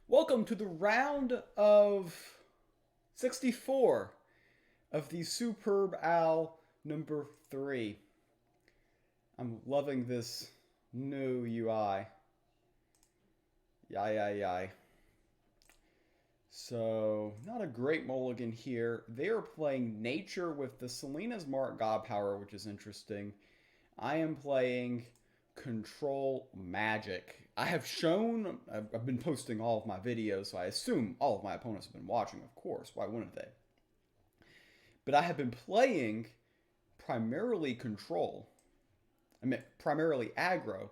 Welcome to the round of 64 of the Superb Owl number 3. I'm loving this new UI. Yay. So, not a great mulligan here. They are playing Nature with the Selena's Mark God Power, which is interesting. I am playing Control Magic. I've been posting all of my videos, so I assume all of my opponents have been watching, of course. Why wouldn't they? But I have been playing primarily Control. I mean, primarily aggro.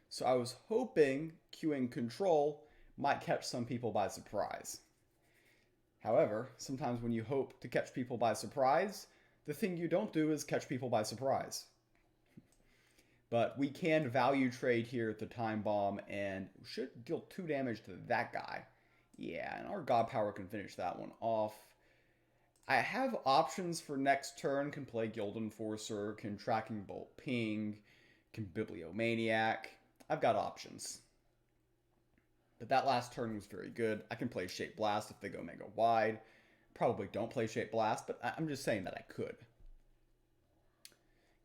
So I was hoping queuing Control might catch some people by surprise. However, sometimes when you hope to catch people by surprise, the thing you don't do is catch people by surprise. But we can value trade here at the time bomb and should deal 2 damage to that guy. Yeah, and our God Power can finish that one off. I have options for next turn. Can play Guild Enforcer, can Tracking Bolt Ping, can Bibliomaniac. I've got options. But that last turn was very good. I can play Shape Blast if they go mega wide. Probably don't play Shape Blast, but I'm just saying that I could.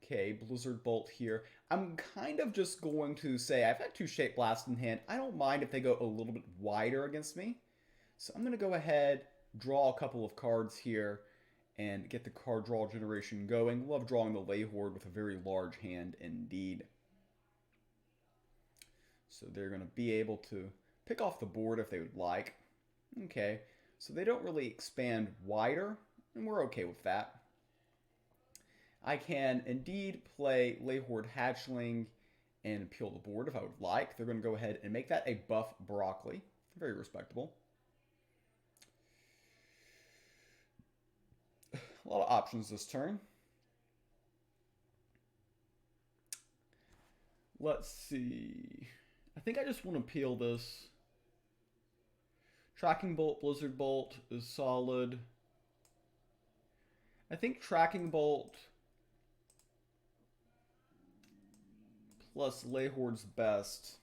Okay, Blizzard Bolt here. I'm kind of just going to say I've got 2 Shape Blasts in hand. I don't mind if they go a little bit wider against me. So I'm going to go ahead, draw a couple of cards here, and get the card draw generation going. Love drawing the Ley Horde with a very large hand indeed. So they're going to be able to pick off the board if they would like. Okay, so they don't really expand wider, and we're okay with that. I can indeed play Ley Horde Hatchling and peel the board if I would like. They're going to go ahead and make that a buff broccoli. Very respectable. A lot of options this turn. Let's see. I think I just want to peel this. Tracking Bolt, Blizzard Bolt is solid. I think Tracking Bolt plus Ley Horde's best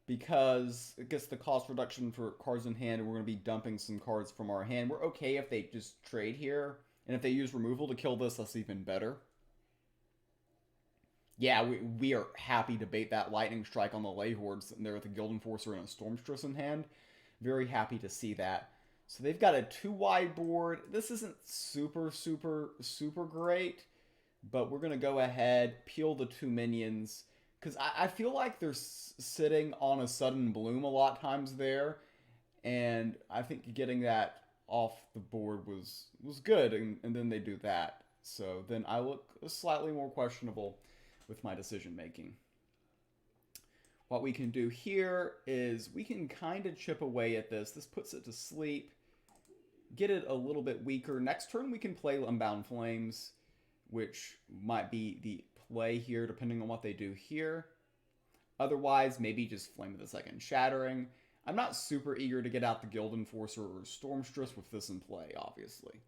because it gets the cost reduction for cards in hand, and we're going to be dumping some cards from our hand. We're okay if they just trade here, and if they use removal to kill this, that's even better. Yeah, we are happy to bait that Lightning Strike on the Ley Horde sitting there with a Guild Enforcer and a Stormstress in hand. Very happy to see that. So they've got a 2-wide board. This isn't super great, but we're going to go ahead, peel the 2 minions, because I feel like they're sitting on a Sudden Bloom a lot of times there, and I think getting that off the board was good, and then they do that. So then I look slightly more questionable with my decision making. What we can do here is we can kind of chip away at this. This puts it to sleep, get it a little bit weaker. Next turn we can play Unbound Flames, which might be the play here depending on what they do here. Otherwise, maybe just Flame of the Second Shattering. I'm not super eager to get out the Guild Enforcer or Stormstress with this in play, obviously.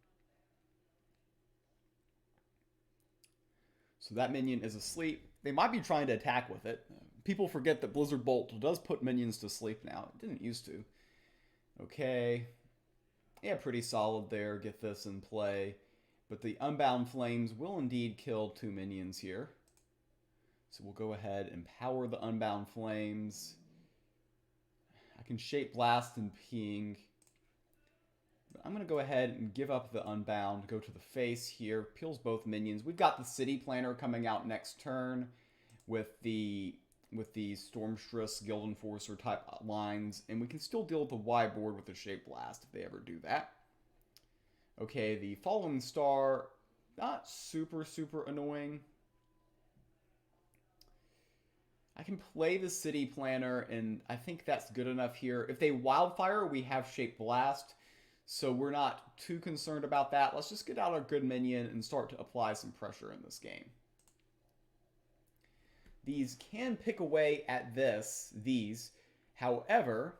So that minion is asleep. They might be trying to attack with it. People forget that Blizzard Bolt does put minions to sleep now. It didn't used to. Okay. Yeah, pretty solid there. Get this in play. But the Unbound Flames will indeed kill 2 minions here. So we'll go ahead and power the Unbound Flames. I can Shape Blast and Ping. But I'm going to go ahead and give up the Unbound, go to the face here. Peels both minions. We've got the City Planner coming out next turn with the Stormstress, Guild Enforcer type lines. And we can still deal with the wide board with the Shape Blast if they ever do that. Okay, the Fallen Star, not super annoying. I can play the City Planner, and I think that's good enough here. If they Wildfire, we have Shape Blast, so we're not too concerned about that. Let's just get out our good minion and start to apply some pressure in this game. These can pick away at these. However,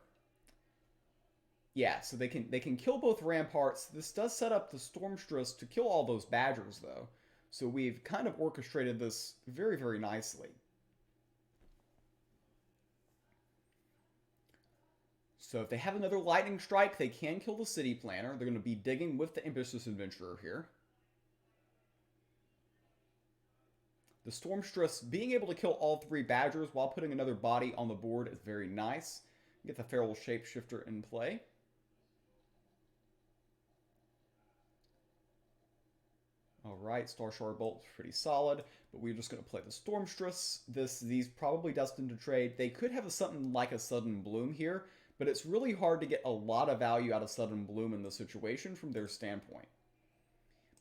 yeah, so they can kill both ramparts. This does set up the Stormstress to kill all those Badgers, though. So we've kind of orchestrated this very nicely. So if they have another lightning strike, they can kill the city planner. They're going to be digging with the ambitious adventurer here. The Stormstress being able to kill all 3 badgers while putting another body on the board is very nice. Get the feral shapeshifter in play. Alright, Star Shard Bolt's pretty solid, but we're just going to play the Stormstress. These probably destined to trade. They could have something like a Sudden Bloom here, but it's really hard to get a lot of value out of Sudden Bloom in the situation from their standpoint.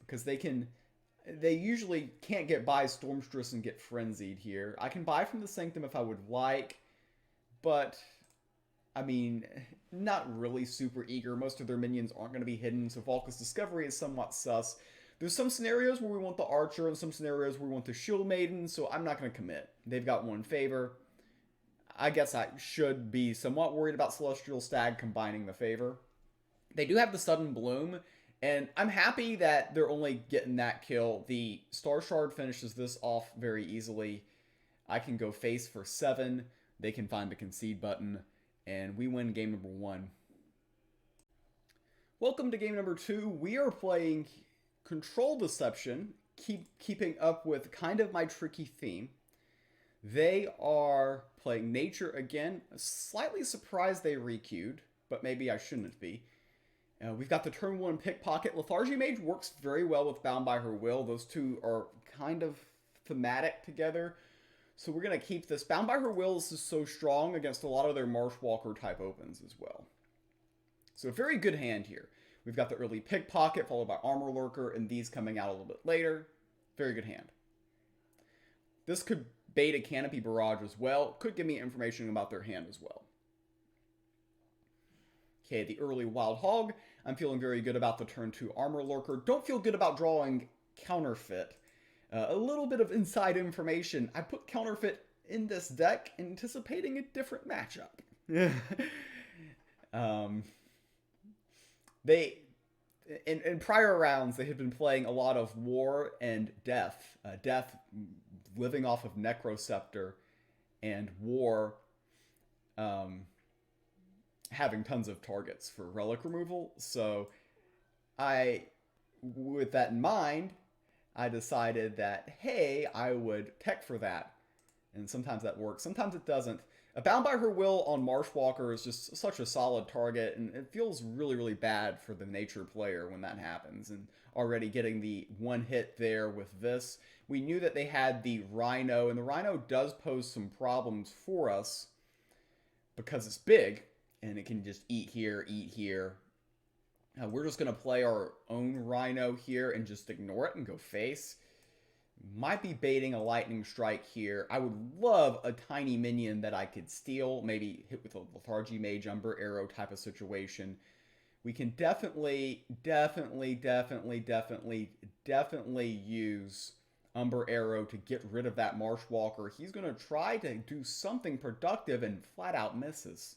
Because they usually can't get by Stormstress and get Frenzied here. I can buy from the Sanctum if I would like, but, I mean, not really super eager. Most of their minions aren't going to be hidden, so Valka's Discovery is somewhat sus. There's some scenarios where we want the Archer and some scenarios where we want the Shield Maiden, so I'm not going to commit. They've got 1 favor. I guess I should be somewhat worried about Celestial Stag combining the favor. They do have the Sudden Bloom, and I'm happy that they're only getting that kill. The Star Shard finishes this off very easily. I can go face for 7. They can find the concede button, and we win game number 1. Welcome to game number 2. We are playing Control Deception, keeping up with kind of my tricky theme. They are playing Nature again. Slightly surprised they requeued, but maybe I shouldn't be. We've got the turn 1 Pickpocket. Lethargy Mage works very well with Bound by Her Will. Those two are kind of thematic together. So we're going to keep this. Bound by Her Will is so strong against a lot of their Marshwalker type opens as well. So a very good hand here. We've got the early Pickpocket, followed by Armor Lurker, and these coming out a little bit later. Very good hand. This could bait a Canopy Barrage as well. Could give me information about their hand as well. Okay, the early Wild Hog. I'm feeling very good about the turn 2 Armor Lurker. Don't feel good about drawing Counterfeit. A little bit of inside information. I put Counterfeit in this deck anticipating a different matchup. In prior rounds, they had been playing a lot of War and Death. Death living off of Necroceptor, and War having tons of targets for relic removal. So with that in mind, I decided that, hey, I would tech for that. And sometimes that works, sometimes it doesn't. Bound by Her Will on Marshwalker is just such a solid target, and it feels really, really bad for the Nature player when that happens. And already getting the 1 hit there with this. We knew that they had the Rhino, and the Rhino does pose some problems for us because it's big, and it can just eat here, eat here. We're just going to play our own Rhino here and just ignore it and go face. Might be baiting a Lightning Strike here. I would love a tiny minion that I could steal, maybe hit with a Lethargy Mage, Umber Arrow type of situation. We can definitely use Umber Arrow to get rid of that Marshwalker. He's going to try to do something productive and flat out misses.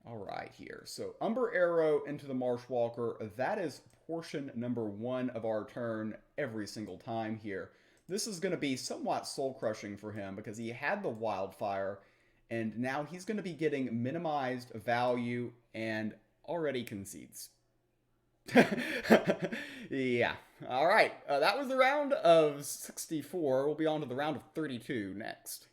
Alright here, so Umber Arrow into the Marshwalker, that is portion number 1 of our turn every single time here. This is going to be somewhat soul-crushing for him because he had the Wildfire, and now he's going to be getting minimized value and already concedes. Yeah, alright, that was the round of 64. We'll be on to the round of 32 next.